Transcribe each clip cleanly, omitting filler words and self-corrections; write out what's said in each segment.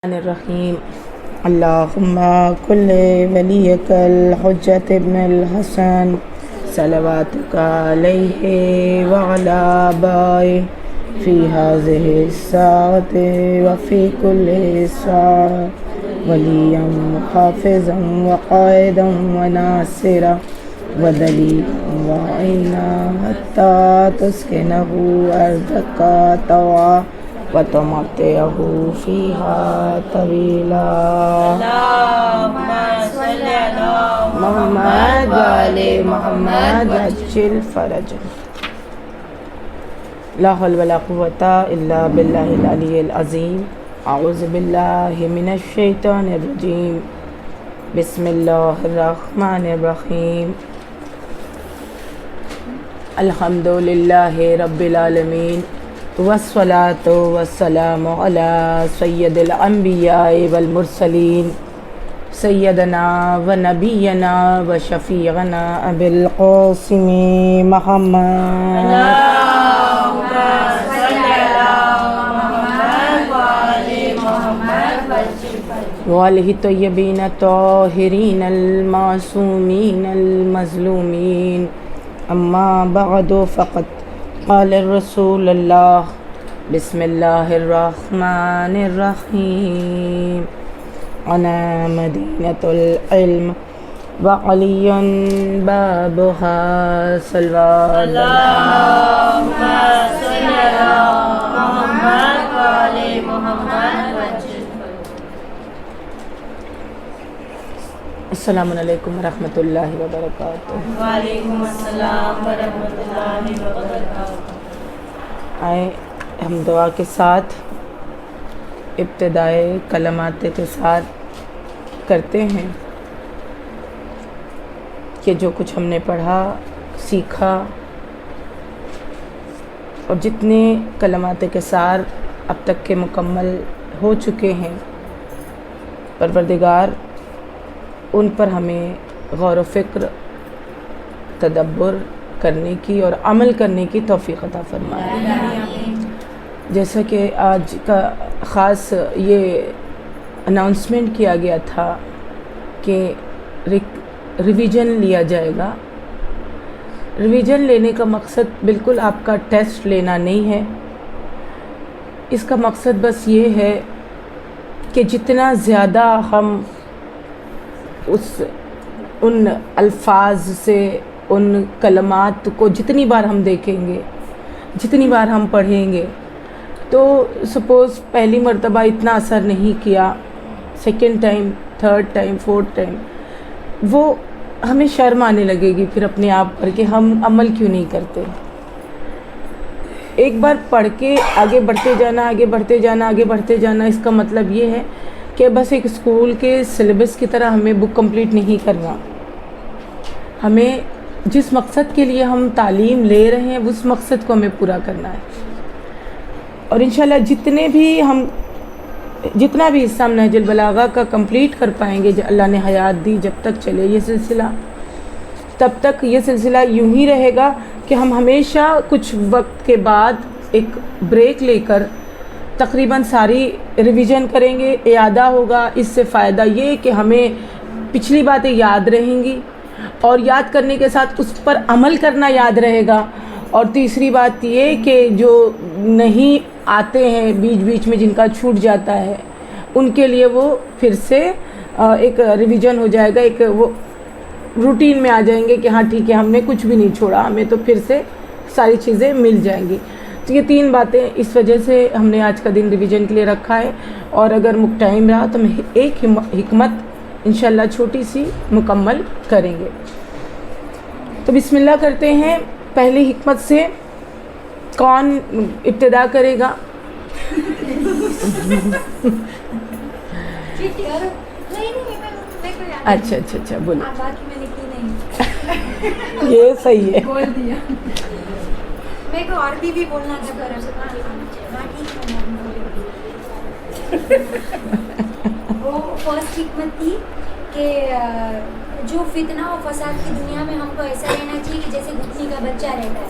الرحیم اللہم کل ولیک الحجۃ ابن الحسن صلواتک علیہ وعلی آبائہ فی ہذہ الساعۃ وفی کل ساعۃ ولیا وحافظا وقائدا وناصرا ودلیلا وعینا حتی تسکنہ ارضک طوعا وتمتعه فيها طويلا اللهم صل على محمد وآل محمد عجل فرج لا حول ولا قوة إلا بالله العلي العظيم أعوذ بالله من الشيطان الرجيم بسم الله الرحمن الرحيم الحمد لله رب العالمين والصلاة والسلام على سید الانبیاء والمرسلین سیدنا و نبینا و شفیعنا ابی القاسم محمد اللهم صل على محمد وآل محمد وآلہ الطیبین الطاہرین المعصومین المظلومین اما بعد فقد قال الرسول اللہ بسم اللہ الرحمن الرحیم انا مدینۃ العلم وعلی بابها صلوات اللهم صل على محمد وآل محمد. السلام علیکم ورحمۃ اللہ وبرکاتہ. وعلیکم السلام ورحمۃ اللہ وبرکاتہ. آئے ہم دعا کے ساتھ ابتدائے کلمات کے ساتھ کرتے ہیں کہ جو کچھ ہم نے پڑھا سیکھا اور جتنے کلمات کے سار اب تک کے مکمل ہو چکے ہیں، پروردگار ان پر ہمیں غور و فکر، تدبر کرنے کی اور عمل کرنے کی توفیق عطا فرمائے. جیسا کہ آج کا خاص یہ اناؤنسمنٹ کیا گیا تھا کہ ریویژن لیا جائے گا. ریویژن لینے کا مقصد بالکل آپ کا ٹیسٹ لینا نہیں ہے. اس کا مقصد بس یہ ہے کہ جتنا زیادہ ہم ان الفاظ سے، ان کلمات کو جتنی بار ہم دیکھیں گے، جتنی بار ہم پڑھیں گے، تو سپوز پہلی مرتبہ اتنا اثر نہیں کیا، second time, third time, fourth time وہ ہمیں شرم آنے لگے گی پھر اپنے آپ پر کہ ہم عمل کیوں نہیں کرتے. ایک بار پڑھ کے آگے بڑھتے جانا، آگے بڑھتے جانا، آگے بڑھتے جانا، اس کا مطلب یہ ہے کہ بس ایک اسکول کے سلیبس کی طرح ہمیں بک کمپلیٹ نہیں کرنا. ہمیں جس مقصد کے لیے ہم تعلیم لے رہے ہیں اس مقصد کو ہمیں پورا کرنا ہے. اور انشاءاللہ جتنا بھی حصہ ہم نہج البلاغہ کا کمپلیٹ کر پائیں گے، اللہ نے حیات دی، جب تک چلے یہ سلسلہ، تب تک یہ سلسلہ یوں ہی رہے گا کہ ہم ہمیشہ کچھ وقت کے بعد ایک بریک لے کر تقریباً ساری ریویژن کریں گے، اعادہ ہوگا. اس سے فائدہ یہ کہ ہمیں پچھلی باتیں یاد رہیں گی اور یاد کرنے کے ساتھ اس پر عمل کرنا یاد رہے گا. اور تیسری بات یہ کہ جو نہیں آتے ہیں بیچ بیچ میں، جن کا چھوٹ جاتا ہے، ان کے لیے وہ پھر سے ایک ریویژن ہو جائے گا، ایک وہ روٹین میں آ جائیں گے کہ ہاں ٹھیک ہے، ہم نے کچھ بھی نہیں چھوڑا، ہمیں تو پھر سے ساری چیزیں مل جائیں گی. تو یہ تین باتیں اس وجہ سے ہم نے آج کا دن ریویژن کے لیے رکھا ہے. اور اگر ٹائم رہا تو ہم ایک حکمت انشاءاللہ چھوٹی سی مکمل کریں گے. تو بسم اللہ کرتے ہیں. پہلی حکمت سے کون ابتدا کرے گا؟ اچھا بولو. یہ صحیح ہے. میں کو عربی بھی بولنا تھا. وہ فرسٹ حکمت تھی کہ جو فتنہ و فساد کی دنیا میں ہم کو ایسا رہنا چاہیے کہ جیسے گھٹنی کا بچہ رہتا ہے.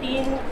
3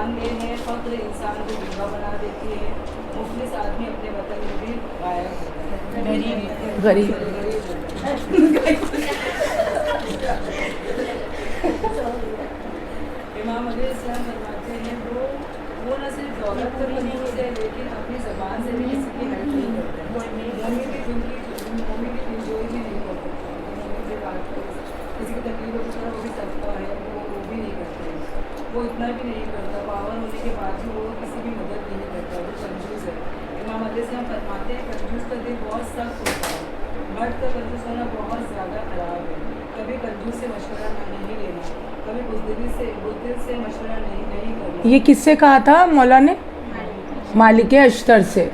زبان یہ ہے فقر انسان کو گنگا بنا دیتی ہے. مفلس آدمی اپنے وطن میں بھی غائب ہوتا ہے. غریب امام علیہ السلام فرماتے ہیں وہ نہ صرف دولت کا نہیں ہوتے لیکن اپنی زبان سے بھی کسی کی ہیلپ نہیں کرتے. مومن بھی دلجوئی بھی نہیں کرتے. مومن سے بات کرو کسی کی تکلیف ہو تو وہ بھی صدقہ ہے وہ بھی نہیں کرتے. وہ اتنا بھی نہیں کرتا. پاور ہونے کے بعد بھی وہ کسی کی مدد نہیں کرتا. وہ کنجوس ہے. امام علیہ السلام فرماتے ہیں کنجوس کا دل بہت سخت ہوتا ہے. مرد کا کنجوس ہونا بہت زیادہ خراب ہے. کبھی کنجوس سے مشورہ نہیں لینا. کبھی بزدلی سے مشورہ نہیں کرنا. یہ کس سے کہا تھا مولا نے؟ مالک اشتر سے.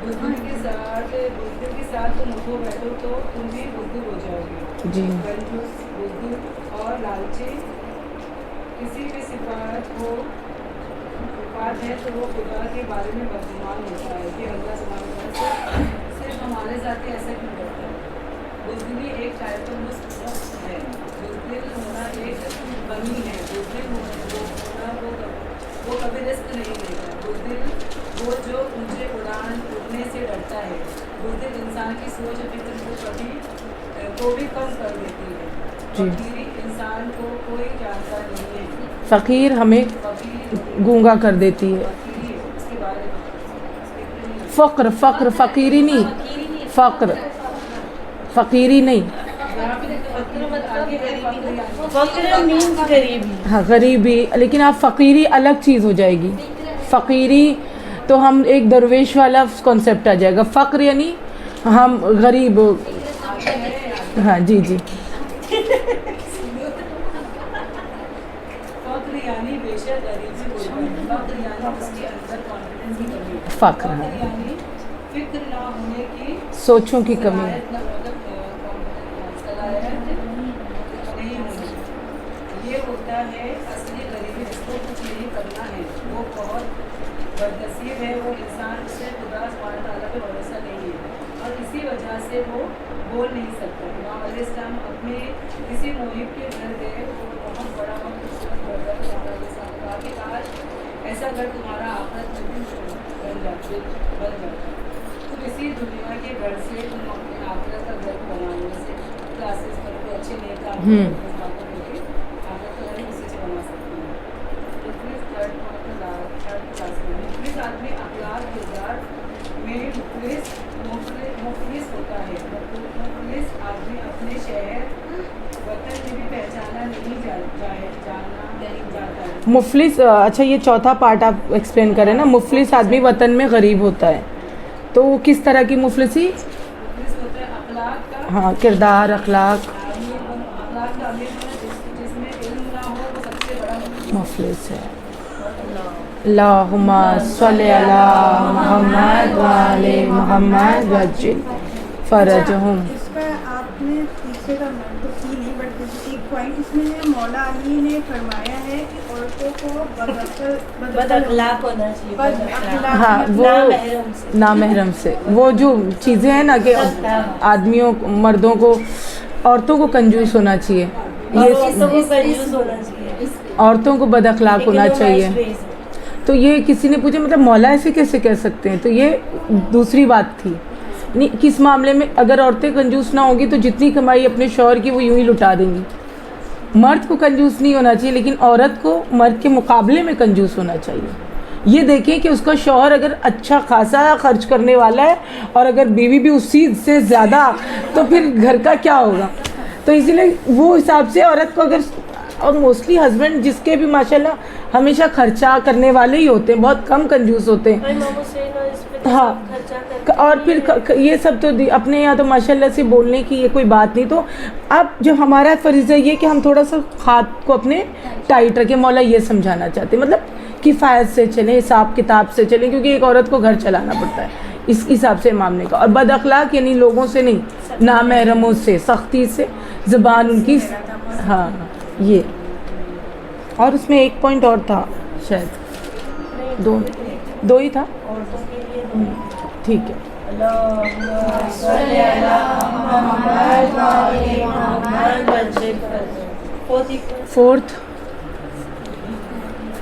بزدل کے ساتھ تم اٹھو بیٹھو تو تم بھی بزدل ہو جاؤ گے. جی کنجوس بزدل اور لالچی کسی بھی صفات ہے تو وہ خدا کے بارے میں بدگمان ہوتا ہے کہ اللہ سبحانہ وتعالیٰ صرف ہمارے ساتھ ہی ایسا کیوں کرتا ہے. بزدلی ایک ٹائپ نصف ہے. بزدل ہونا ایک کمی ہے. بزدل ہونا وہ کبھی رزق نہیں لیتا. بزدل وہ جو اونچے اڑنے سے ڈرتا ہے. بزدل انسان کی سوچ اور فکر کو بھی کم کر دیتی ہے. فقیری انسان کو کوئی جانتا نہیں ہے. فقیر ہمیں گونگا کر دیتی ہے. فقر فقیری نہیں. فقیری نہیں. ہاں غریبی. لیکن آپ فقیری الگ چیز ہو جائے گی. فقیری تو ہم ایک درویش والا کانسیپٹ آ جائے گا. فقر یعنی ہم غریب. ہاں جی جی. فقر فکر نہ ہونے کی سوچوں کی کمی ہے. یہ ہوتا ہے اصلی غریبی. اس کو کچھ نہیں کرنا ہے. وہ بہت بدنصیب ہے. وہ انسان سے خدا سبحانہ تعالیٰ پہ بھروسہ نہیں ہے اور اسی وجہ سے وہ بول نہیں سکتا. امام علیہ السلام اپنے کسی محب کے گھر گئے. وہ بہت بڑا خوبصورت گھر ہے. امام علیہ السلام نے کہا کہ کاش ایسا گھر تمہارا آخرت میں بھی بن جاتا. تم اسی دنیا کے گھر سے تم اپنے آخرت کا گھر بنانے سے کلاسز کر کے اچھے نیک کام کر کے آخرت کا گھر اسی سے بنا سکتے ہیں. مفلس آدمی اخلاق کردار میں مفلس ہوتا ہے. مفلس آدمی اپنے شہر وطن میں بھی پہچانا نہیں جاتا ہے. مفلس. اچھا یہ چوتھا پارٹ آپ ایکسپلین کریں نا. مفلس آدمی وطن میں غریب ہوتا ہے تو وہ کس طرح کی مفلسی؟ مفلس ہوتا ہے اخلاق کا. ہاں کردار اخلاق. اخلاق کا امیر جس میں علم نہ ہو وہ سب سے بڑا مفلس ہے. اللہم صلی علی محمد وعلی محمد وعجل فرجہم. اس کا آپ نے پیچھے کا میں تو کی نہیں بٹ ایک پوائنٹ اس میں ہے. مولا علی نے فرمایا ہے کہ عورتوں کو بد اخلاق ہونا چاہیے. ہاں وہ نامحرم سے. وہ جو چیزیں ہیں نا کہ آدمیوں مردوں کو عورتوں کو کنجوس ہونا چاہیے. عورتوں کو بد اخلاق ہونا چاہیے. تو یہ کسی نے پوچھا مطلب مولا ایسے کیسے کہہ سکتے ہیں؟ تو یہ دوسری بات تھی. کس معاملے میں اگر عورتیں کنجوس نہ ہوں گی تو جتنی کمائی اپنے شوہر کی وہ یوں ہی لٹا دیں گی. مرد کو کنجوس نہیں ہونا چاہیے لیکن عورت کو مرد کے مقابلے میں کنجوس ہونا چاہیے. یہ دیکھیں کہ اس کا شوہر اگر اچھا خاصا خرچ کرنے والا ہے اور اگر بیوی بھی اسی سے زیادہ تو پھر گھر کا کیا ہوگا. تو اسی لیے وہ حساب سے عورت کو اگر اور موسٹلی ہسبینڈ جس کے بھی ماشاءاللہ ہمیشہ خرچہ کرنے والے ہی ہوتے ہیں, بہت کم کنجوس ہوتے ہیں. ہاں اور پھر یہ سب تو اپنے یہاں تو ماشاءاللہ سے بولنے کی یہ کوئی بات نہیں. تو اب جو ہمارا فریضہ یہ کہ ہم تھوڑا سا ہاتھ کو اپنے ٹائٹ رکھیں. مولا یہ سمجھانا چاہتے ہیں مطلب کفایت سے چلیں, حساب کتاب سے چلیں, کیونکہ ایک عورت کو گھر چلانا پڑتا ہے اس حساب سے معاملے کا. اور بد اخلاق یعنی لوگوں سے نہیں, نامحرموں سے, سختی سے, زبان ان کی. ہاں یہ. اور اس میں ایک پوائنٹ اور تھا شاید, دو ہی تھا. ٹھیک ہے. فورتھ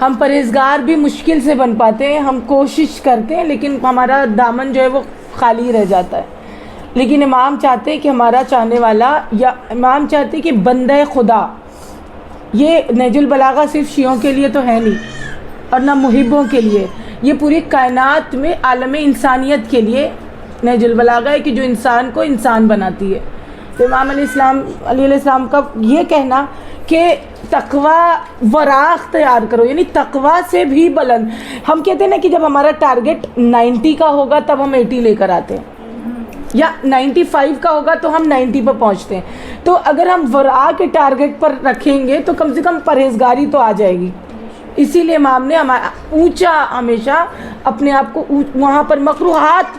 ہم پرہیزگار بھی مشکل سے بن پاتے ہیں, ہم کوشش کرتے ہیں لیکن ہمارا دامن جو ہے وہ خالی رہ جاتا ہے. لیکن امام چاہتے ہیں کہ ہمارا چاہنے والا, یا امام چاہتے ہیں کہ بندہ خدا, یہ نہج البلاغہ صرف شیعوں کے لیے تو ہے نہیں اور نہ محبوں کے لیے, یہ پوری کائنات میں عالم انسانیت کے لیے نہج البلاغہ ہے کہ جو انسان کو انسان بناتی ہے. تو امام علیہ السلام کا یہ کہنا کہ تقوی ورا اختیار کرو, یعنی تقوی سے بھی بلند. ہم کہتے ہیں نا کہ جب ہمارا ٹارگٹ 90 کا ہوگا تب ہم 80 لے کر آتے ہیں, یا 95 کا ہوگا تو ہم 90 پر پہنچتے ہیں. تو اگر ہم ورا کے ٹارگٹ پر رکھیں گے تو کم سے کم پرہیزگاری تو آ جائے گی. اسی لیے امام نے اونچا ہمیشہ اپنے آپ کو وہاں پر مکروہات,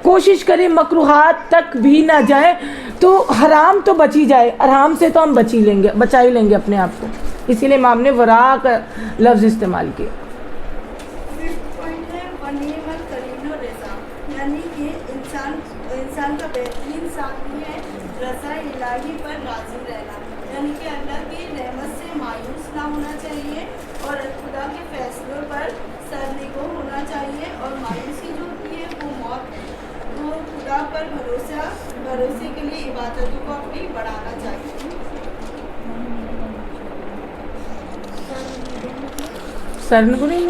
کوشش کریں مکروہات تک بھی نہ جائیں, تو حرام تو بچ ہی جائے, حرام سے تو ہم بچا ہی لیں گے اپنے آپ کو. اسی لیے امام نے ورا کا لفظ استعمال کیا. پوائنٹ ہے ونعم القرین الرضا, یعنی کہ انسان کا بہترین ساتھی ہے رضا الہی پر راضی رہنا, یعنی کہ اللہ کی رحمت سے مایوس نہ ہونا چاہیے اور خدا کے فیصلوں پر سرنگو ہونا چاہیے, اور مایوسی جو ہوتی ہے وہ موت ہے. تو خدا پر بھروسے کے لیے عبادتوں کو اپنی بڑھانا چاہیے. سرنگو نہیں,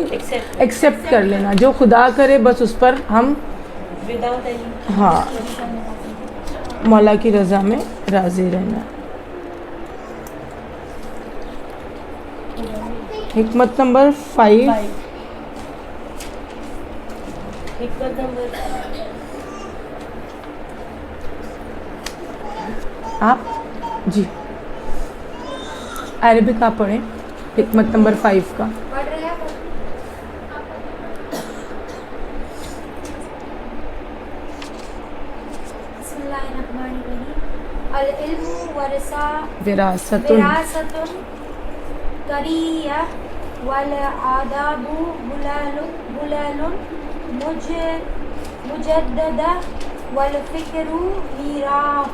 ایکسیپٹ کر لینا, جو خدا کرے بس اس پر ہم ہاں مولا کی رضا میں راضی رہنا. حکمت نمبر 5. حکمت نمبر آپ جی عربک آپ پڑھیں حکمت نمبر 5 کا. پڑھ رہے ہیں آپ؟ بسم اللہ الرحمن الرحیم. العلم وراثت وراثت کریہ والآداب بلال مجددہ والفکر میراہ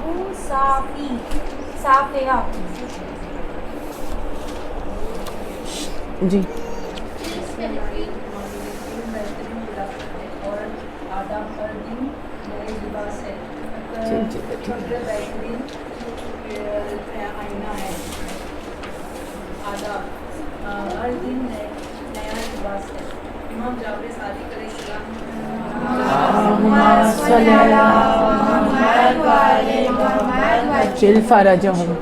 صافیہ. جی اور آداب ہر دن نئے لباس ہے, فکر بہترین آئینہ ہے. آداب ہر دن نیا لباس ہے. امام جعفر صادق علیہ السلام جل فرجہم.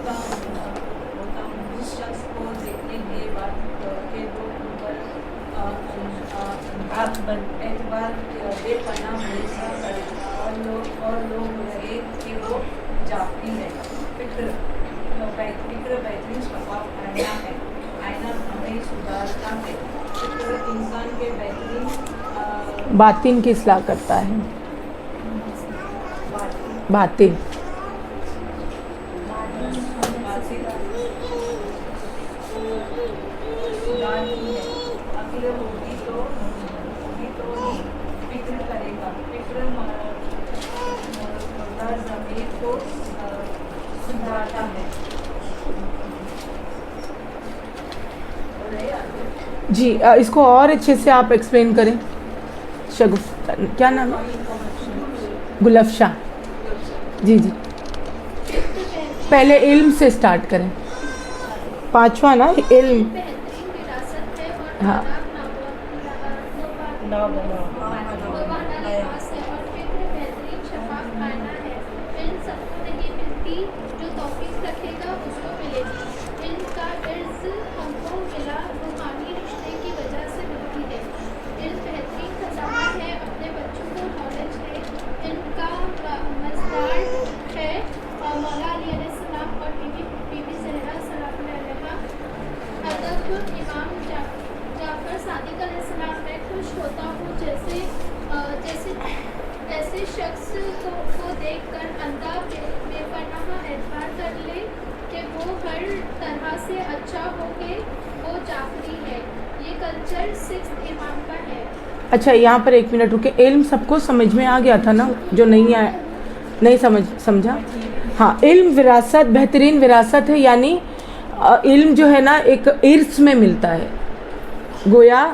جس شخص کو دیکھنے کے بعد کے دو اعتبار بے پناہ بھروسہ کرے اور لوگ لگے کہ وہ جعفری ہے. فکر بہترین شفاف آئینہ ہے. آئینہ ہمیں سدھارتا ہے. فکر انسان کے بہترین باطن کی اصلاح کرتا ہے. باطن عقل ہوگی تو ہی فکر کرے گا. فکر مردہ ضمیر کو سدھارتا ہے. جی اس کو اور اچھے سے آپ ایکسپلین کریں. شگف کیا نام ہے؟ گلفشا. جی جی پہلے علم سے اسٹارٹ کریں. 5واں نا علم. ہاں ایسے شخص کو دیکھ کر اندھا بے پناہ اعتبار کر لے کہ وہ ہر طرح سے اچھا ہو کہ وہ جعفری ہے. یہ کلچر 6 امام کا ہے. اچھا یہاں پر 1 منٹ رکے. علم سب کو سمجھ میں آ گیا تھا نا؟ جو نہیں آیا نہیں سمجھا. ہاں علم وراثت بہترین وراثت ہے, یعنی علم جو ہے نا ایک ارث میں ملتا ہے. گویا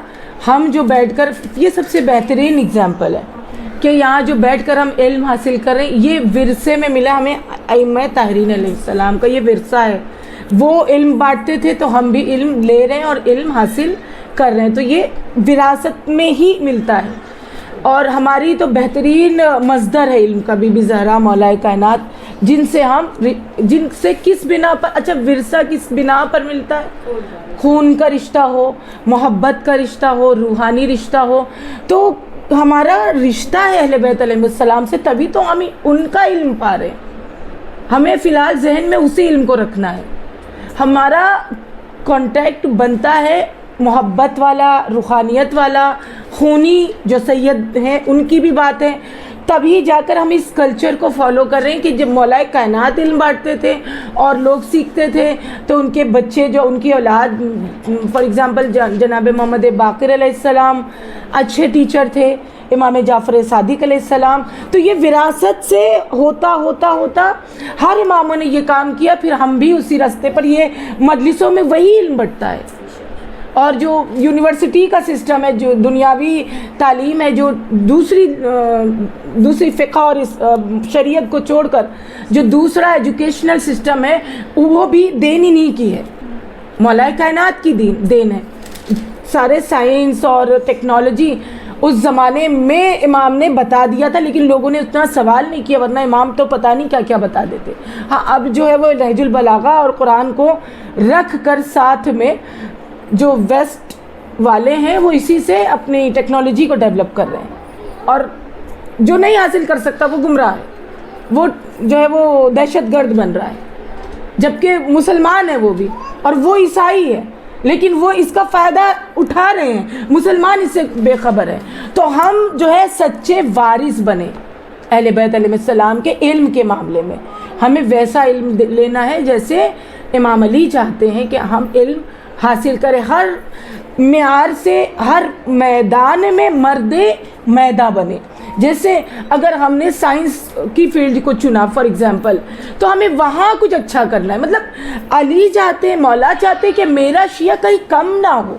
ہم جو بیٹھ کر، یہ سب سے بہترین اگزامپل ہے کہ یہاں جو بیٹھ کر ہم علم حاصل کر رہے ہیں، یہ ورثے میں ملا ہمیں ائمہ طاہرین علیہ السلام کا، یہ ورثہ ہے. وہ علم بانٹتے تھے تو ہم بھی علم لے رہے ہیں اور علم حاصل کر رہے ہیں، تو یہ وراثت میں ہی ملتا ہے. اور ہماری تو بہترین مصدر ہے علم کا بی بی زہرا مولائے کائنات، جن سے کس بنا پر، اچھا ورثہ کس بنا پر ملتا ہے؟ خون کا رشتہ ہو، محبت کا رشتہ ہو، روحانی رشتہ ہو. تو ہمارا رشتہ ہے اہل بیت علیہ السلام سے، تبھی تو ہم ان کا علم پا رہے ہیں. ہمیں فی الحال ذہن میں اسی علم کو رکھنا ہے. ہمارا کانٹیکٹ بنتا ہے محبت والا، روحانیت والا، خونی جو سید ہیں ان کی بھی بات ہے، تبھی جا کر ہم اس کلچر کو فالو کر رہے ہیں کہ جب مولائے کائنات علم بانٹتے تھے اور لوگ سیکھتے تھے تو ان کے بچے، جو ان کی اولاد، فار ایگزامپل جناب محمد باقر علیہ السلام اچھے ٹیچر تھے، امام جعفر صادق علیہ السلام. تو یہ وراثت سے ہوتا ہوتا ہوتا ہر اماموں نے یہ کام کیا، پھر ہم بھی اسی راستے پر، یہ مجلسوں میں وہی علم بٹتا ہے. اور جو یونیورسٹی کا سسٹم ہے، جو دنیاوی تعلیم ہے، جو دوسری فقہ اور شریعت کو چھوڑ کر جو دوسرا ایجوکیشنل سسٹم ہے، وہ بھی دین ہی نہیں کی ہے، مولائے کائنات کی دین ہے. سارے سائنس اور ٹیکنالوجی اس زمانے میں امام نے بتا دیا تھا، لیکن لوگوں نے اتنا سوال نہیں کیا، ورنہ امام تو پتہ نہیں کیا کیا بتا دیتے. ہاں اب جو ہے وہ نہج البلاغہ اور قرآن کو رکھ کر ساتھ میں جو ویسٹ والے ہیں وہ اسی سے اپنی ٹیکنالوجی کو ڈیولپ کر رہے ہیں، اور جو نہیں حاصل کر سکتا وہ گمراہ ہے، وہ جو ہے وہ دہشت گرد بن رہا ہے، جبکہ مسلمان ہے وہ بھی، اور وہ عیسائی ہے لیکن وہ اس کا فائدہ اٹھا رہے ہیں، مسلمان اس سے بے خبر ہے. تو ہم جو ہے سچے وارث بنے اہل بیت علیہ السلام کے علم کے معاملے میں. ہمیں ویسا علم لینا ہے جیسے امام علی چاہتے ہیں کہ ہم علم حاصل کریں، ہر معیار سے ہر میدان میں مرد میدہ بنے. جیسے اگر ہم نے سائنس کی فیلڈ کو چنا فار ایگزامپل، تو ہمیں وہاں کچھ اچھا کرنا ہے. مطلب علی چاہتے، مولا چاہتے کہ میرا شیعہ کہیں کم نہ ہو.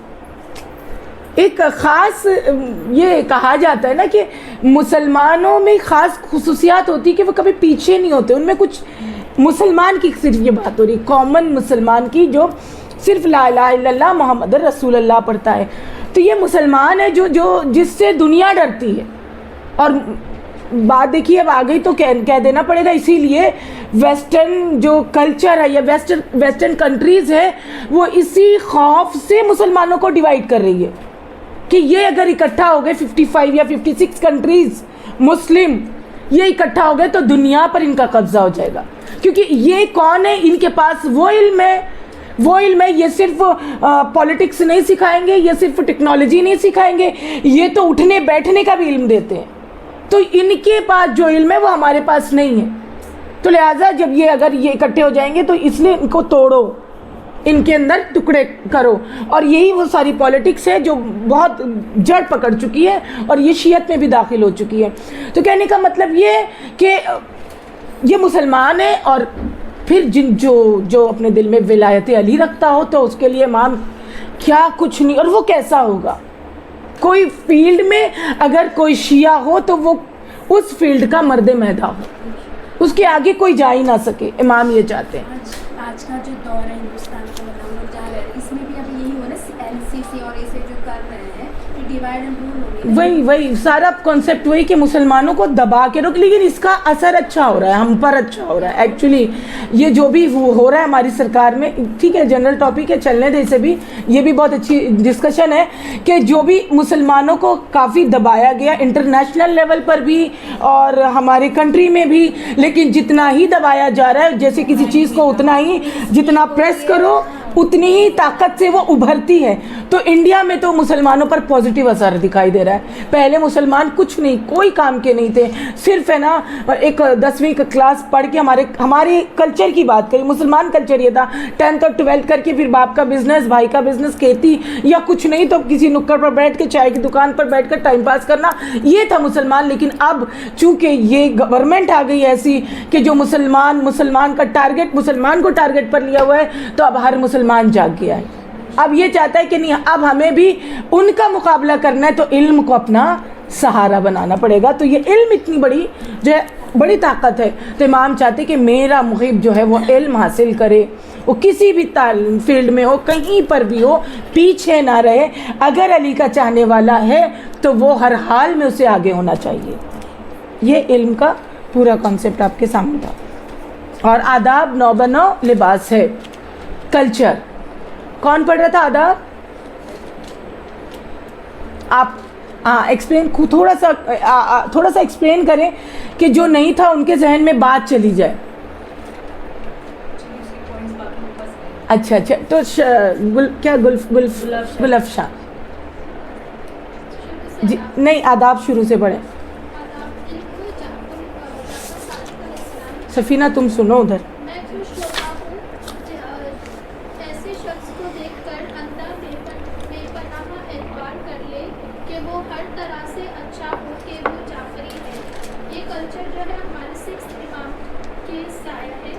ایک خاص یہ کہا جاتا ہے نا کہ مسلمانوں میں خاص خصوصیات ہوتی کہ وہ کبھی پیچھے نہیں ہوتے. ان میں کچھ مسلمان کی صرف یہ بات ہو رہی، کامن مسلمان کی، جو صرف لا الہ الا اللہ محمد رسول اللہ پڑھتا ہے. تو یہ مسلمان ہے جو جس سے دنیا ڈرتی ہے. اور بات دیکھیے اب آگئی تو کہہ دینا پڑے گا، اسی لیے ویسٹرن جو کلچر ہے یا ویسٹرن کنٹریز ہے وہ اسی خوف سے مسلمانوں کو ڈیوائیڈ کر رہی ہے کہ یہ اگر اکٹھا ہو گئے 55 یا 56 کنٹریز مسلم، یہ اکٹھا ہو گئے تو دنیا پر ان کا قبضہ ہو جائے گا. کیونکہ یہ کون ہے؟ ان کے پاس وہ علم ہے، یہ صرف پولیٹکس نہیں سکھائیں گے، یہ صرف ٹیکنالوجی نہیں سکھائیں گے، یہ تو اٹھنے بیٹھنے کا بھی علم دیتے ہیں. تو ان کے پاس جو علم ہے وہ ہمارے پاس نہیں ہے. تو لہٰذا جب اگر یہ اکٹھے ہو جائیں گے تو اس لیے ان کو توڑو، ان کے اندر ٹکڑے کرو. اور یہی وہ ساری پولیٹکس ہے جو بہت جڑ پکڑ چکی ہے اور یہ شیعت میں بھی داخل ہو چکی ہے. تو کہنے کا مطلب یہ کہ یہ مسلمان ہے، اور پھر جو اپنے دل میں ولایت علی رکھتا ہو تو اس کے لیے امام کیا کچھ نہیں. اور وہ کیسا ہوگا؟ کوئی فیلڈ میں اگر کوئی شیعہ ہو تو وہ اس فیلڈ کا مرد میدہ ہو، اس کے آگے کوئی جا ہی نہ سکے. امام یہ چاہتے ہیں. آج کا جو دور ہے ہندوستان کا، ہم لوگ جا رہے ہیں، اس میں بھی اب یہی ہو رہا ہے LCC اور اسے جو کر رہے ہیں ڈیوائڈ اینڈ رول ہو گئی. وہی سارا کانسیپٹ وہی کہ مسلمانوں کو دبا کے رکھ، لیکن اس کا اثر اچھا ہو رہا ہے، ہم پر اچھا ہو رہا ہے. ایکچولی یہ جو بھی ہو رہا ہے ہماری سرکار میں، ٹھیک ہے جنرل ٹاپک ہے، چلنے دے اسے بھی، یہ بھی بہت اچھی ڈسکشن ہے کہ جو بھی مسلمانوں کو کافی دبایا گیا انٹرنیشنل لیول پر بھی اور ہمارے کنٹری میں بھی، لیکن جتنا ہی دبایا جا رہا ہے، جیسے کسی چیز کو اتنا ہی جتنا پریس کرو اتنی ہی طاقت سے وہ ابھرتی ہے. تو انڈیا میں تو مسلمانوں پر پازیٹیو اثر دکھائی دے رہا ہے. پہلے مسلمان کچھ نہیں، کوئی کام کے نہیں تھے، صرف ہے نا ایک 10ویں کلاس پڑھ کے ہمارے کلچر کی بات کری. مسلمان کلچر یہ تھا 10th اور 12th کر کے پھر باپ کا بزنس، بھائی کا بزنس، کھیتی یا کچھ نہیں تو کسی نکڑ پر بیٹھ کے چائے کی دکان پر بیٹھ کر ٹائم پاس کرنا، یہ تھا مسلمان. لیکن اب چونکہ یہ گورنمنٹ آ گئی ایسی کہ جو مسلمان کا ٹارگٹ، مسلمان کو ٹارگٹ پر لیا ہوا ہے، تو اب ہر مسلمان جاگ گیا ہے. اب یہ چاہتا ہے کہ نہیں اب ہمیں بھی ان کا مقابلہ کرنا ہے تو علم کو اپنا سہارا بنانا پڑے گا. تو یہ علم اتنی بڑی جو ہے بڑی طاقت ہے. تو امام چاہتے کہ میرا محب جو ہے وہ علم حاصل کرے, وہ کسی بھی فیلڈ میں ہو, کہیں پر بھی ہو, پیچھے نہ رہے. اگر علی کا چاہنے والا ہے تو وہ ہر حال میں اسے آگے ہونا چاہیے. یہ علم کا پورا کانسیپٹ آپ کے سامنے تھا. اور آداب نو بنو لباس ہے. کلچر کون پڑھ رہا تھا آداب؟ آپ ایکسپلین تھوڑا سا ایکسپلین کریں کہ جو نہیں تھا ان کے ذہن میں بات چلی جائے. اچھا تو گلفشا جی نہیں, آداب شروع سے پڑھیں. سفینہ تم سنو ادھر. میں خوش ہوتا ہوں ایسے شخص کو دیکھ کر اندھا بے پناہ اعتبار کر لے کہ وہ ہر طرح سے اچھا ہو کہ وہ جعفری ہے. یہ کلچر جو ہے ہمارے 6 امام کے سایہ ہے.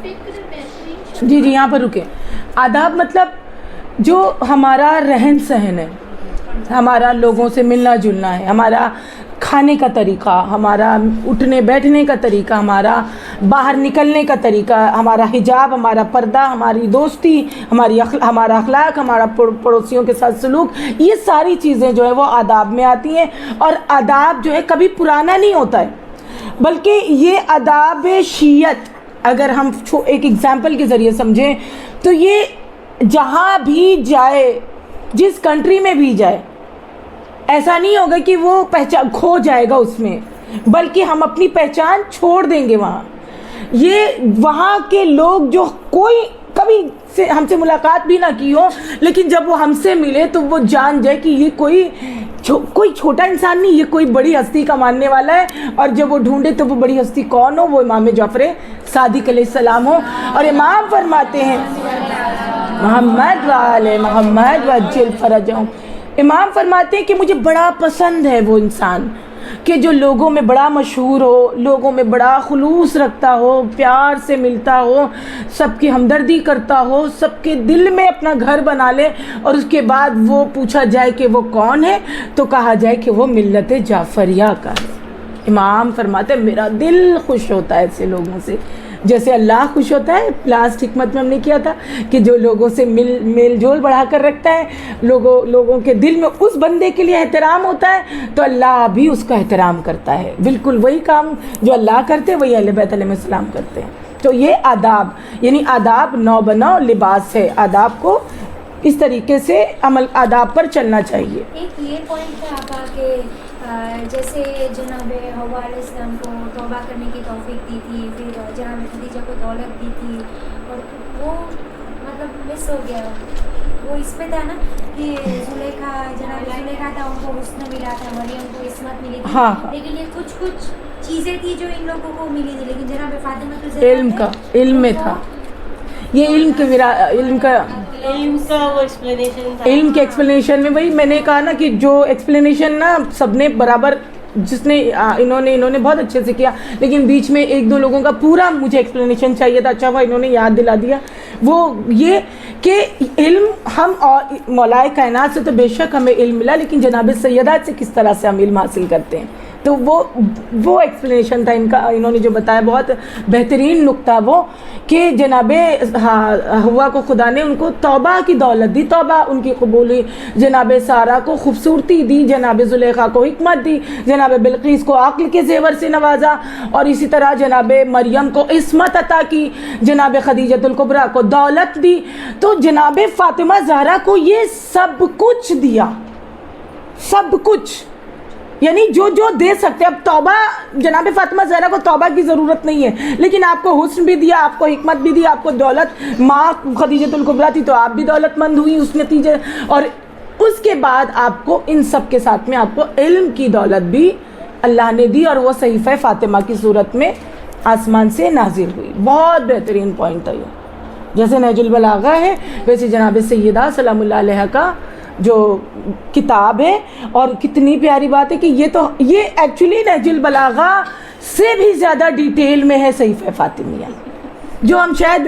فکر بہترین جی یہاں پر رکیں. آداب مطلب جو ہمارا رہن سہن ہے, ہمارا لوگوں سے ملنا جلنا ہے, ہمارا کھانے کا طریقہ, ہمارا اٹھنے بیٹھنے کا طریقہ, ہمارا باہر نکلنے کا طریقہ, ہمارا حجاب, ہمارا پردہ, ہماری دوستی, ہمارا اخلاق, ہمارا پڑوسیوں کے ساتھ سلوک, یہ ساری چیزیں جو ہے وہ آداب میں آتی ہیں. اور آداب جو ہے کبھی پرانا نہیں ہوتا ہے, بلکہ یہ آداب شیعت اگر ہم ایک ایگزامپل کے ذریعے سمجھیں تو یہ جہاں بھی جائے, جس کنٹری میں بھی جائے, ایسا نہیں ہوگا کہ وہ پہچان کھو جائے گا اس میں, بلکہ ہم اپنی پہچان چھوڑ دیں گے وہاں. یہ وہاں کے لوگ جو کوئی کبھی ہم سے ملاقات بھی نہ کی ہو, لیکن جب وہ ہم سے ملے تو وہ جان جائے کہ یہ کوئی چھوٹا انسان نہیں, یہ کوئی بڑی ہستی کا ماننے والا ہے. اور جب وہ ڈھونڈے تو وہ بڑی ہستی کون ہو, وہ امام جعفر صادق علیہ السلام ہو. اور امام فرماتے ہیں محمد وآل محمد وعجل فرجہم, امام فرماتے ہیں کہ مجھے بڑا پسند ہے وہ انسان کہ جو لوگوں میں بڑا مشہور ہو, لوگوں میں بڑا خلوص رکھتا ہو, پیار سے ملتا ہو, سب کی ہمدردی کرتا ہو, سب کے دل میں اپنا گھر بنا لے, اور اس کے بعد وہ پوچھا جائے کہ وہ کون ہے تو کہا جائے کہ وہ ملت جعفریہ کا ہے. امام فرماتے ہیں میرا دل خوش ہوتا ہے ایسے لوگوں سے, جیسے اللہ خوش ہوتا ہے. لاسٹ حکمت میں ہم نے کیا تھا کہ جو لوگوں سے میل جول بڑھا کر رکھتا ہے, لوگوں کے دل میں اس بندے کے لیے احترام ہوتا ہے, تو اللہ بھی اس کا احترام کرتا ہے. بالکل وہی کام جو اللہ کرتے ہیں وہی اہل بیت علیہ السلام کرتے ہیں. تو یہ آداب, یعنی آداب نو بنو لباس ہے. آداب کو اس طریقے سے عمل آداب پر چلنا چاہیے. ایک یہ پوائنٹ ہے آپ کہ جیسے جناب حوا علیہ السلام کو توبہ کرنے کی توفیق دی تھی, پھر جناب خدیجہ کو دولت دی تھی, اور وہ مطلب مس ہو گیا. وہ اس پہ تھا نا کہ جناب زلیخا تھا, ان کو حسن ملا تھا, مریم کو عصمت ملی تھی. ہاں, لیکن یہ کچھ چیزیں تھی جو ان لوگوں کو ملی تھی, لیکن جناب فاطمہ تو علم میں تھا. یہ علم کے ایکسپلینیشن میں وہی میں نے کہا نا کہ جو ایکسپلینیشن نا سب نے برابر, جس نے انہوں نے بہت اچھے سے کیا, لیکن بیچ میں ایک دو لوگوں کا پورا مجھے ایکسپلینیشن چاہیے تھا. اچھا ہوا انہوں نے یاد دلا دیا. وہ یہ کہ علم ہم اور مولائے کائنات سے تو بے شک ہمیں علم ملا, لیکن جناب سیدات سے کس طرح سے ہم علم حاصل کرتے ہیں. تو وہ ایکسپلینیشن تھا ان کا, انہوں نے جو بتایا بہت بہترین نقطہ وہ کہ جناب حوا کو خدا نے ان کو توبہ کی دولت دی, توبہ ان کی قبول ہوئی. جناب سارہ کو خوبصورتی دی, جناب زلیخا کو حکمت دی, جناب بلقیس کو عقل کے زیور سے نوازا, اور اسی طرح جناب مریم کو عصمت عطا کی, جناب خدیجۃ الکبریٰ کو دولت دی. تو جناب فاطمہ زہرا کو یہ سب کچھ دیا, سب کچھ, یعنی جو دے سکتے. اب توبہ جناب فاطمہ زہرا کو توبہ کی ضرورت نہیں ہے, لیکن آپ کو حسن بھی دیا, آپ کو حکمت بھی دی, آپ کو دولت, ماں خدیجۃ الکبریٰ تھی تو آپ بھی دولت مند ہوئی اس نتیجے, اور اس کے بعد آپ کو ان سب کے ساتھ میں آپ کو علم کی دولت بھی اللہ نے دی, اور وہ صحیفہ فاطمہ کی صورت میں آسمان سے نازل ہوئی. بہت بہترین پوائنٹ تھا یہ. جیسے نہج البلاغہ ہے ویسے جناب سیدہ سلام اللہ علیہ کا جو کتاب ہے, اور کتنی پیاری بات ہے کہ یہ ایکچولی نہج البلاغہ سے بھی زیادہ ڈیٹیل میں ہے صحیفہ فاطمیہ, جو ہم شاید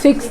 6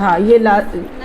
ہاں یہ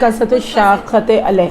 کثرت الشاقت علیہ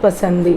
پسندی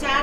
4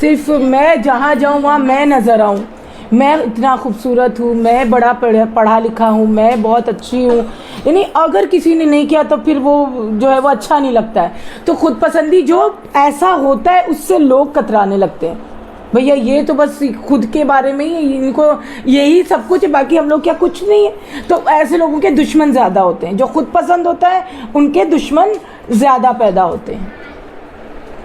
صرف میں جہاں جاؤں وہاں میں نظر آؤں، میں اتنا خوبصورت ہوں، میں بڑا پڑھا لکھا ہوں، میں بہت اچھی ہوں، یعنی اگر کسی نے نہیں کیا تو پھر وہ جو ہے وہ اچھا نہیں لگتا ہے۔ تو خود پسندی جو ایسا ہوتا ہے اس سے لوگ کترانے لگتے ہیں، بھیا یہ تو بس خود کے بارے میں ہی ان کو یہی سب کچھ ہے، باقی ہم لوگ کیا کچھ نہیں ہے۔ تو ایسے لوگوں کے دشمن زیادہ ہوتے ہیں، جو خود پسند ہوتا ہے ان کے دشمن زیادہ پیدا ہوتے ہیں۔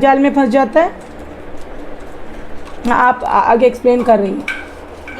جال میں پھنس جاتا ہے؟ آپ آگے ایکسپلین کر رہی ہیں۔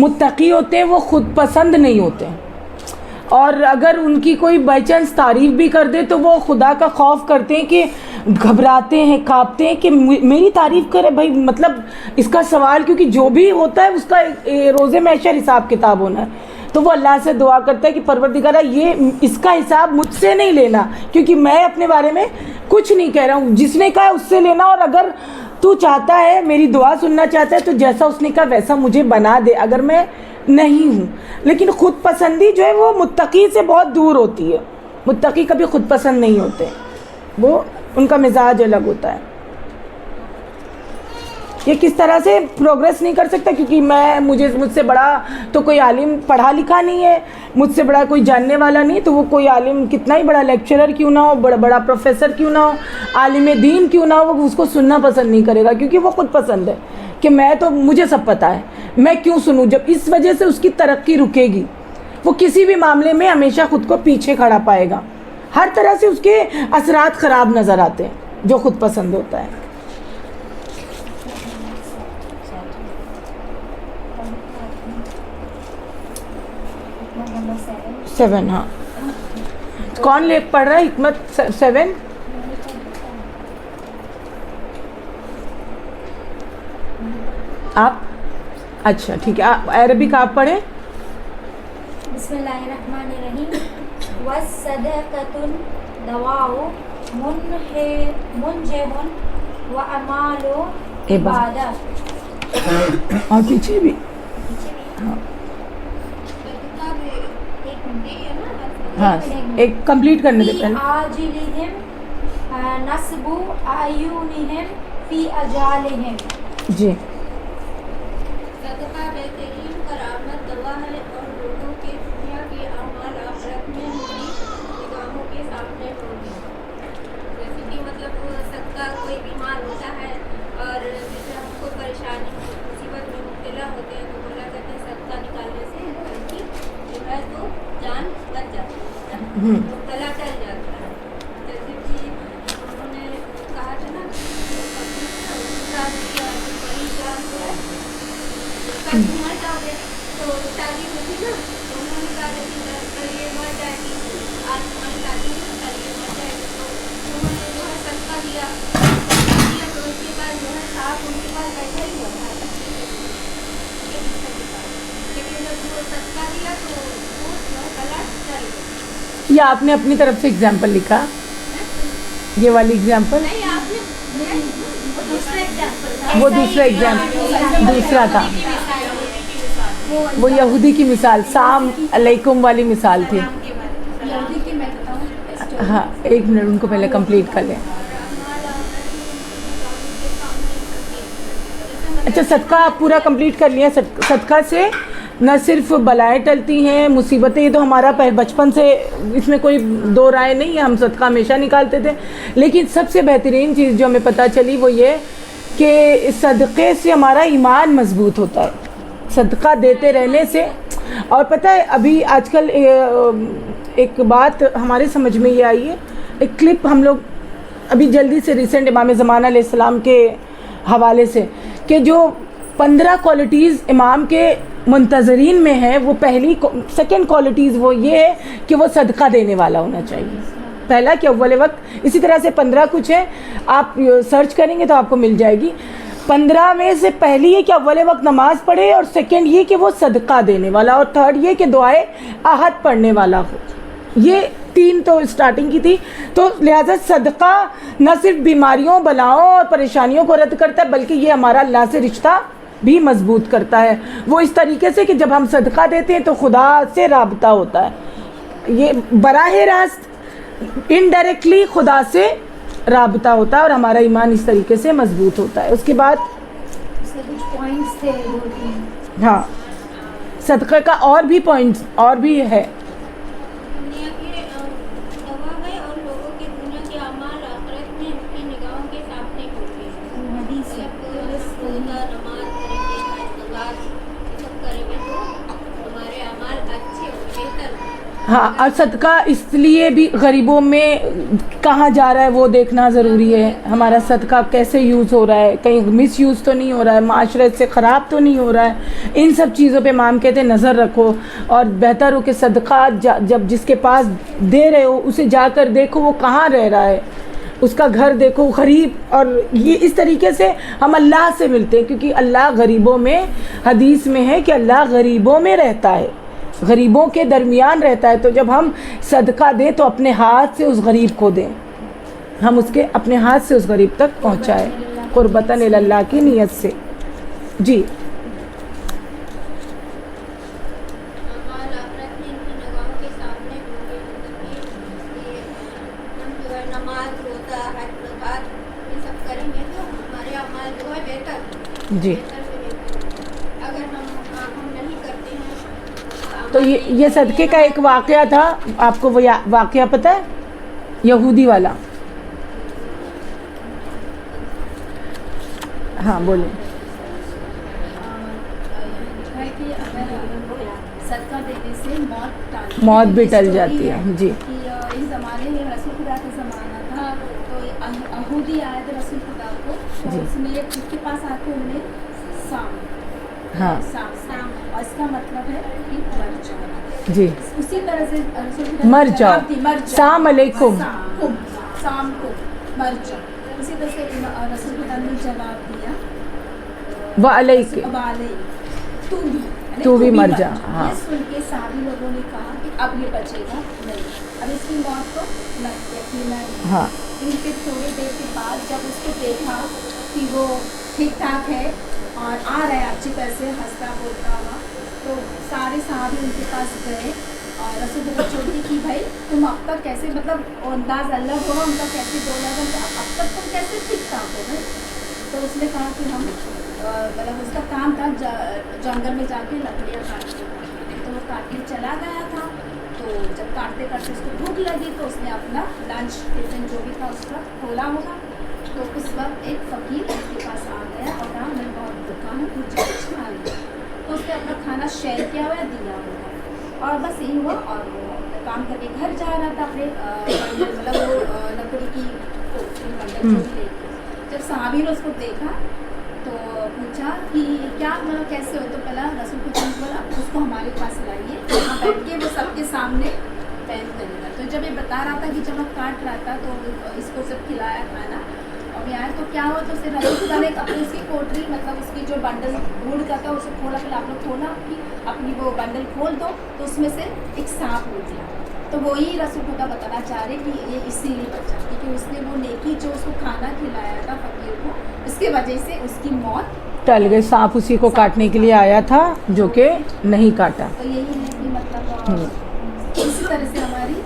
متقی ہوتے ہیں وہ خود پسند نہیں ہوتے ہیں، اور اگر ان کی کوئی بائی چانس تعریف بھی کر دے تو وہ خدا کا خوف کرتے ہیں، کہ گھبراتے ہیں، کانپتے ہیں کہ میری تعریف کرے بھائی، مطلب اس کا سوال، کیونکہ جو بھی ہوتا ہے اس کا روز محشر حساب کتاب ہونا ہے، تو وہ اللہ سے دعا کرتا ہے کہ پروردگارہ یہ اس کا حساب مجھ سے نہیں لینا، کیونکہ میں اپنے بارے میں کچھ نہیں کہہ رہا ہوں، جس نے کہا ہے اس سے لینا، اور اگر تو چاہتا ہے میری دعا سننا چاہتا ہے تو جیسا اس نے کہا ویسا مجھے بنا دے، اگر میں نہیں ہوں۔ لیکن خود پسندی جو ہے وہ متقی سے بہت دور ہوتی ہے، متقی کبھی خود پسند نہیں ہوتے، وہ ان کا مزاج الگ ہوتا ہے۔ یہ کس طرح سے پروگریس نہیں کر سکتا، کیونکہ مجھ سے بڑا تو کوئی عالم پڑھا لکھا نہیں ہے، مجھ سے بڑا کوئی جاننے والا نہیں، تو وہ کوئی عالم کتنا ہی بڑا لیکچرر کیوں نہ ہو، بڑا پروفیسر کیوں نہ ہو، عالم دین کیوں نہ ہو، وہ اس کو سننا پسند نہیں کرے گا، کیونکہ وہ خود پسند ہے کہ میں تو مجھے سب پتہ ہے، میں کیوں سنوں، جب اس وجہ سے اس کی ترقی رکے گی، وہ کسی بھی معاملے میں ہمیشہ خود کو پیچھے کھڑا پائے گا، ہر طرح سے اس کے اثرات خراب نظر آتے ہیں جو خود پسند ہوتا ہے۔ نمبر 7 ہاں، کون لے پڑھ رہا ہے حکمت 7؟ آپ اچھا ٹھیک ہے، عربک آپ پڑھیں۔ بسم اللہ الرحمن الرحیم۔ والصدقۃ دواء منجح وعمال عبادہ۔ اور پیچھے بھی ہاں، ایک کمپلیٹ کرنے دے پہلے۔ آجلہم نصب اعینہم فی اجالہم۔ جی، صدقہ بہترین کرامت دوا ہے اور لوگوں کے دنیا کے اعمال آخرت میں ہوگی، نگاہوں کے سامنے ہوگی۔ جیسے کہ مطلب صدقہ کوئی بیمار ہوتا ہے اور جیسے ہم کو پریشانی مصیبت میں مبتلا ہوتے ہیں تو بولا کرتے ہیں صدقہ نکالنے سے ان کی جو ہے تو جان بچ جاتی ہے، مبتلا ٹل جاتا ہے۔ جیسے کہ انہوں نے کہا تھا نا بڑی جان جو ہے کل مر جاؤ گے، تو شادی ہوتی نا تو انہوں نے کہا کہ کل یہ مر جائے گی، آج تمہاری شادی ہے کل یہ مر جائے گی، تو انہوں نے جو ہے صدقہ دیا تو اس کے بعد جو ہے صاحب ان کے پاس بیٹھا ہی ہوا تھا، لیکن جب وہ صدقہ دیا تو وہ جو ہے گلا چل گیا۔ یہ آپ نے اپنی طرف سے اگزامپل لکھا، یہ والی اگزامپل؟ نہیں، آپ نے وہ دوسرا ایگزامپل دوسرا تھا، وہ یہودی کی مثال، سلام علیکم والی مثال تھی۔ یہودی کی میں بتاؤں، ہاں، ایک منٹ ان کو پہلے کمپلیٹ کر لیں۔ اچھا، صدقہ آپ پورا کمپلیٹ کر لیا، صدقہ سے نہ صرف بلائیں ٹلتی ہیں، مصیبتیں، یہ تو ہمارا بچپن سے اس میں کوئی دو رائے نہیں ہے، ہم صدقہ ہمیشہ نکالتے تھے، لیکن سب سے بہترین چیز جو ہمیں پتہ چلی وہ یہ کہ صدقے سے ہمارا ایمان مضبوط ہوتا ہے، صدقہ دیتے رہنے سے. اور پتہ ہے ابھی آج کل ایک بات ہمارے سمجھ میں یہ آئی ہے، ایک کلپ ہم لوگ ابھی جلدی سے ریسنٹ امام زمانہ علیہ السلام کے حوالے سے، کہ جو 15 کوالٹیز امام کے منتظرین میں ہیں، وہ سیکنڈ کوالٹیز وہ یہ ہے کہ وہ صدقہ دینے والا ہونا چاہیے. پہلا کہ اول وقت، اسی طرح سے 15 کچھ ہے، آپ سرچ کریں گے تو آپ کو مل جائے گی. 15 میں سے پہلی یہ کہ اول وقت نماز پڑھے، اور سیکنڈ یہ کہ وہ صدقہ دینے والا، اور تھرڈ یہ کہ دعائے احد پڑھنے والا ہو. یہ 3 تو اسٹارٹنگ کی تھی. تو لہٰذا صدقہ نہ صرف بیماریوں، بلاؤں اور پریشانیوں کو رد کرتا ہے، بلکہ یہ ہمارا اللہ سے رشتہ بھی مضبوط کرتا ہے. وہ اس طریقے سے کہ جب ہم صدقہ دیتے ہیں تو خدا سے رابطہ ہوتا ہے، یہ براہ راست انڈائریکٹلی خدا سے رابطہ ہوتا ہے، اور ہمارا ایمان اس طریقے سے مضبوط ہوتا ہے. اس کے بعد کچھ پوائنٹس تھے 2-3. ہاں، صدقہ کا اور بھی پوائنٹس اور بھی ہے. دنیا کے گواہ ہے اور لوگوں کے دنیا کے اعمال آخرت میں ان کی نگاہوں کے سامنے ہوں گے. حدیث روزہ، نماز کریں گے، خیرات یہ سب کریں گے تو ہمارے اعمال اچھے ہوں گے، بہتر ہوں گے. ہاں، اور صدقہ اس لیے بھی غریبوں میں کہاں جا رہا ہے وہ دیکھنا ضروری ہے. ہمارا صدقہ کیسے یوز ہو رہا ہے، کہیں مس یوز تو نہیں ہو رہا ہے، معاشرت سے خراب تو نہیں ہو رہا ہے. ان سب چیزوں پہ امام کہتے ہیں نظر رکھو، اور بہتر ہو کہ صدقہ جب جس کے پاس دے رہے ہو اسے جا کر دیکھو وہ کہاں رہ رہا ہے، اس کا گھر دیکھو، غریب. اور یہ اس طریقے سے ہم اللہ سے ملتے ہیں، کیونکہ اللہ غریبوں میں، حدیث میں ہے کہ اللہ غریبوں میں رہتا ہے، غریبوں کے درمیان رہتا ہے. تو جب ہم صدقہ دیں تو اپنے ہاتھ سے اس غریب کو دیں، ہم اس کے اپنے ہاتھ سے اس غریب تک پہنچائیں، قربتاً اللہ کی نیت سے. جی اعمال آخرت میں ان کی نگاہوں کے سامنے ہوں گے. ہم جو ہے نماز، روزہ، حج، زکات یہ سب کریں گے تو ہمارے اعمال جو ہے بہتر، جی. بہتر سے بہتر. اگر ہم نہیں کرتے ہیں تو یہ صدقے کا ایک واقعہ تھا. آپ کو وہ واقعہ پتہ ہے؟ یہودی والا. ہاں بولیں. ہے کہ اگر صدقہ دینے سے موت بھی ٹل جاتی ہے. جی. کہ اس زمانے میں رسول خدا کا زمانہ تھا، تو یہودی آئے تھے رسول خدا کو، تو اس میں اس کے پاس آ کے انہیں سام، ہاں، اور اس کا مطلب ہے کہ مر جانا. جی. اسی طرح سے رسول خدا مر جاؤ، سلام علیکم، سام کو مر جاؤ. اسی طرح سے رسول خدا نے جواب دیا وعلیک، تو بھی مر جا. ہاں، یہ سن کے سارے لوگوں نے کہا کہ اب یہ بچے گا نہیں، اب اس کی موت کو یقینا نہیں. ہاں. ان کے تھوڑی دیر کے بعد جب اس کو دیکھا کہ وہ ٹھیک ٹھاک ہے اور آ رہا ہے اچھی طرح سے ہنستا بولتا ہوا، تو سارے صحابی ان کے پاس گئے اور رسول اللہ چوٹی کی بھائی تم اب تک کیسے، مطلب انداز اللہ ہوا ان کا کیسے بولا گا، اب تک تم کیسے ٹھیک ٹھاک ہو گئے. تو اس نے کہا کہ ہم مطلب اس کا کام تھا جنگل میں جا کے لکڑیاں کاٹتے، تو وہ کاٹ کے چلا گیا تھا. تو جب کاٹتے کاٹتے اس کو بھوک لگی تو اس نے اپنا لنچ ٹفن جو بھی تھا اس کا کھولا ہوگا. تو اس وقت ایک فقیر اس کے پاس آ گیا اور کہا میں بہت بھوکا ہوں، مجھے کچھ کھا لیا. تو اس نے اپنا کھانا شیئر کیا ہوا دیا ہوگا، اور بس یہی ہوا. اور وہ کام کر کے گھر جا رہا تھا اپنے مطلب وہ لکڑی کی بنڈل جو بھی لے کے. جب صحابی نے اس کو دیکھا تو پوچھا کہ کیا مطلب کیسے ہو، تو پہلا رسول کو بولا اس کو ہمارے پاس لائیے، وہاں بیٹھ کے وہ سب کے سامنے پین کرے گا. تو جب یہ بتا رہا تھا کہ جب وہ کاٹ رہا تھا تو اس کو سب کھلایا کھانا، اور یہ آیا تو کیا ہوا، تو اسے رسول خدا نے اپنی اس کی کوٹری مطلب اس کی جو بنڈل ڈھونڈ کا تھا اسے کھولا. پہلے آپ لوگ کھولا اپنی وہ بنڈل کھول دو، تو اس میں سے ایک سانپ نکلا. تو وہی رسول خدا بتانا چاہ رہے کہ یہ اسی لیے بچا، کیونکہ اس نے وہ نیکی جو اس کو کھانا کھلایا تھا فقیر کو، اس کی وجہ سے اس کی موت ٹل گئی. سانپ اسی کو کاٹنے کے لیے آیا تھا جو کہ نہیں کاٹا. تو یہی ہے کہ مطلب اسی طرح سے ہماری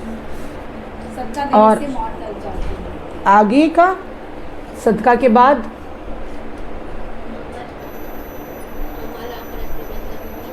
صدقہ اور دینے سے موت ٹل جاتی ہے. آگے کا صدقہ کے بعد اعمال آخرت میں بہتر ہوں گے.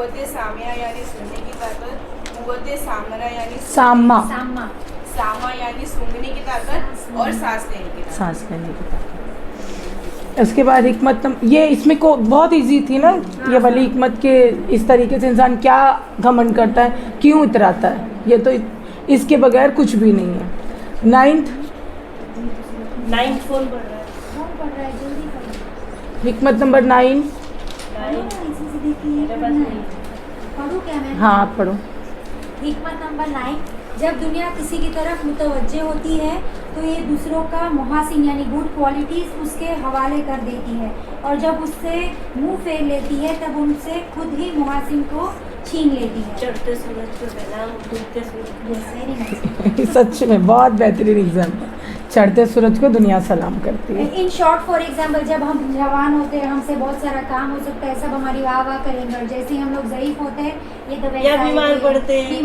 قوت سامعہ یعنی سننے کی طاقت، قوت سامرہ یعنی سامہ، سامہ یعنی سونگھنے کی طاقت، اور سانس لینے کی طاقت. سانس لینے کی طاقت. اس کے بعد حکمت یہ اس میں کو بہت ایزی تھی نا یہ والی حکمت کے اس طریقے سے انسان کیا گھمنڈ کرتا ہے، کیوں اتراتا ہے، یہ تو اس کے بغیر کچھ بھی نہیں ہے. 9th فون پڑھ رہا ہے. حکمت نمبر 9. پڑھوں کیا میں؟ ہاں آپ پڑھو. حکمت نمبر 9. جب دنیا کسی کی طرف متوجہ ہوتی ہے تو یہ دوسروں کا محاسن یعنی گڈ کوالٹیز اس کے حوالے کر دیتی ہے، اور جب اس سے منہ پھیر لیتی ہے تب ان سے خود ہی محاسن کو چھین لیتی ہے. چڑھتے سورج کو سلام، ڈوبتے سورج. سچ میں بہت بہترین ایگزامپل. چڑھتے سورج کو دنیا سلام کرتی ہے. ان شارٹ فار ایگزامپل جب ہم جوان ہوتے ہیں ہم سے بہت سارا کام ہو سکتا ہے، سب ہماری واہ واہ کریں گے، اور جیسے ہی ہم لوگ ضعیف ہوتے ہیں یہ تو یا بیمار پڑتے ہیں.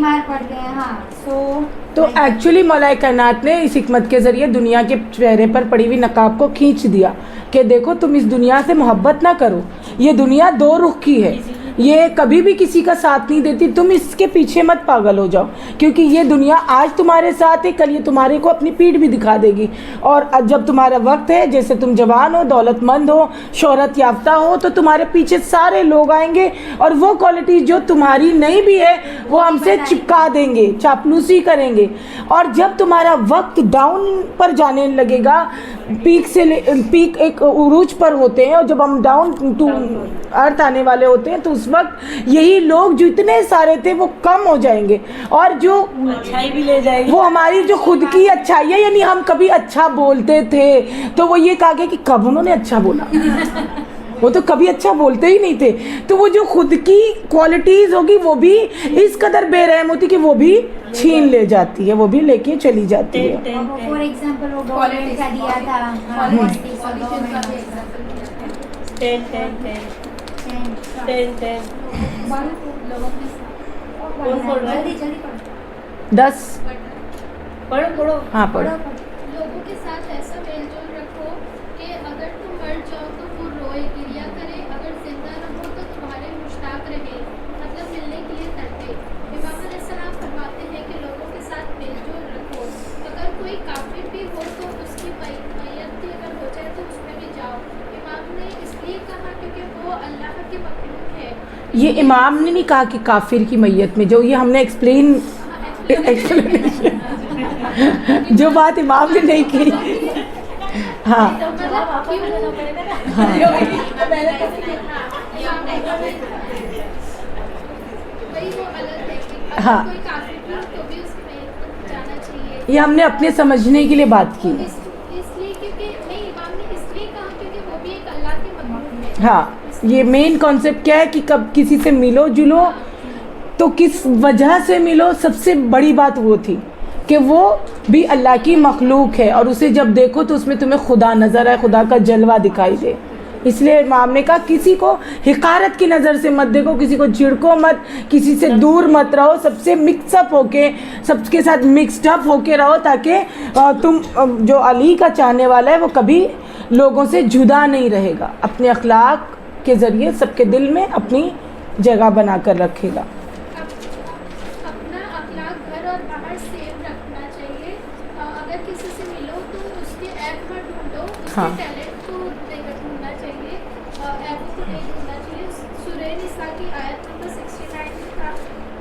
ہاں تو ایکچولی مولا کائنات نے اس حکمت کے ذریعے دنیا کے چہرے پر پڑی ہوئی نقاب کو کھینچ دیا کہ دیکھو تم اس دنیا سے محبت نہ کرو، یہ دنیا دو رخ کی ہے، یہ کبھی بھی کسی کا ساتھ نہیں دیتی، تم اس کے پیچھے مت پاگل ہو جاؤ، کیونکہ یہ دنیا آج تمہارے ساتھ ہے، کل یہ تمہارے کو اپنی پیٹھ بھی دکھا دے گی. اور جب تمہارا وقت ہے، جیسے تم جوان ہو، دولت مند ہو، شہرت یافتہ ہو، تو تمہارے پیچھے سارے لوگ آئیں گے اور وہ کوالٹی جو تمہاری نہیں بھی ہے وہ ہم سے چپکا دیں گے، چاپلوسی کریں گے. اور جب تمہارا وقت ڈاؤن پر جانے لگے گا، پیک ایک عروج پر ہوتے ہیں، اور جب ہم ڈاؤن ٹو ارتھ آنے والے ہوتے ہیں تو اس وقت یہی لوگ جو اتنے سارے تھے وہ کم ہو جائیں گے، اور جو اچھائی بھی لے جائے گی، وہ ہماری جو خود کی اچھائی ہے، یعنی ہم کبھی اچھا بولتے تھے تو وہ یہ کہا گیا کہ کب انہوں نے اچھا بولا، وہ تو کبھی اچھا بولتے ہی نہیں تھے. تو وہ جو خود کی کوالٹیز ہوگی وہ بھی اس قدر بے رحم ہوتی کہ وہ بھی چھین لے جاتی ہے، وہ بھی لے کے چلی جاتی ہے. فار ایگزامپل وہ گورنمنٹ کا دیا تھا جلدی 10 پڑھو. ہاں پڑھو. لوگوں کے ساتھ ایسا میل جول رکھو کہ اگر تم مر جاؤ تو وہ روئے گریا کرے، اگر زندہ رہو تو تمہارے مشتاق رہے، مطلب ملنے کے لیے تڑپے. امام علیہ السلام فرماتے ہیں کہ لوگوں کے ساتھ میل جول رکھو، اگر کوئی کافر بھی ہو تو اس کی میت بھی اگر ہو جائے تو اس میں بھی جاؤ. امام نے اس لیے کہا کیونکہ وہ اللہ کی مخلوق ہے. یہ امام نے نہیں کہا کہ کافر کی میت میں جو، یہ ہم نے ایکسپلین جو بات امام نے نہیں کی. ہاں ہاں یہ ہم نے اپنے سمجھنے کے لیے بات کی. ہاں یہ مین کانسیپٹ کیا ہے کہ کب کسی سے ملو جلو تو کس وجہ سے ملو، سب سے بڑی بات وہ تھی کہ وہ بھی اللہ کی مخلوق ہے، اور اسے جب دیکھو تو اس میں تمہیں خدا نظر آئے، خدا کا جلوہ دکھائی دے. اس لیے امام نے کہا کسی کو حقارت کی نظر سے مت دیکھو، کسی کو چھڑکو مت، کسی سے دور مت رہو، سب سے مکس اپ ہو کے، سب کے ساتھ مکسڈ اپ ہو کے رہو، تاکہ تم جو علی کا چاہنے والا ہے وہ کبھی لوگوں سے جدا نہیں رہے گا، اپنے اخلاق کے ذریعے سب کے دل میں اپنی جگہ بنا کر رکھے گا. اپنا اخلاق گھر اور باہر سیو رکھنا چاہیے. اگر کسی سے ملو تو اس کے ایپ میں ڈھونڈو، اس کے ٹیلنٹ کو ڈھونڈنا چاہیے، ایپ کو نہیں ڈھونڈنا چاہیے. سورہ نساء کی آیت نمبر 69 میں تھا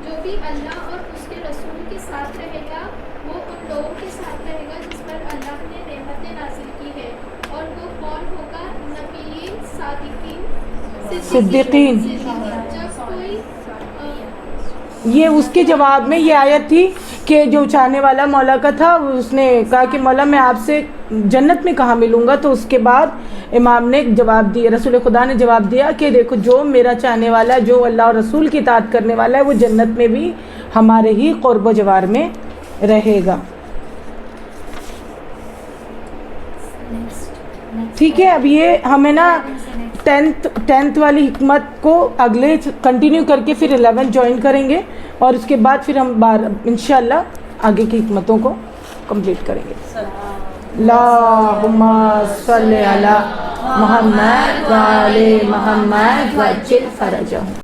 جو بھی اللہ اور اس کے رسول کے ساتھ رہے گا وہ ان لوگوں کے ساتھ رہے گا جس پر اللہ نے نعمتیں نازل کی ہے، اور وہ کون ہوگا؟ نبیین، صدیقین. جب کوئی یہ اس کے جواب میں یہ آیت تھی کہ جو چاہنے والا مولا کا تھا اس نے کہا کہ مولا میں آپ سے جنت میں کہاں ملوں گا، تو اس کے بعد امام نے جواب دیا، رسول خدا نے جواب دیا کہ دیکھو جو میرا چاہنے والا ہے، جو اللہ اور رسول کی اطاعت کرنے والا ہے، وہ جنت میں بھی ہمارے ہی قرب و جوار میں رہے گا. ٹھیک ہے. اب یہ ہمیں نا 10th والی حکمت کو اگلے کنٹینیو کر کے پھر 11 جوائن کریں گے، اور اس کے بعد پھر ہم انشاءاللہ آگے کی حکمتوں کو کمپلیٹ کریں گے. اللہم صلی علی محمد و آل محمد وعجل فرجہم.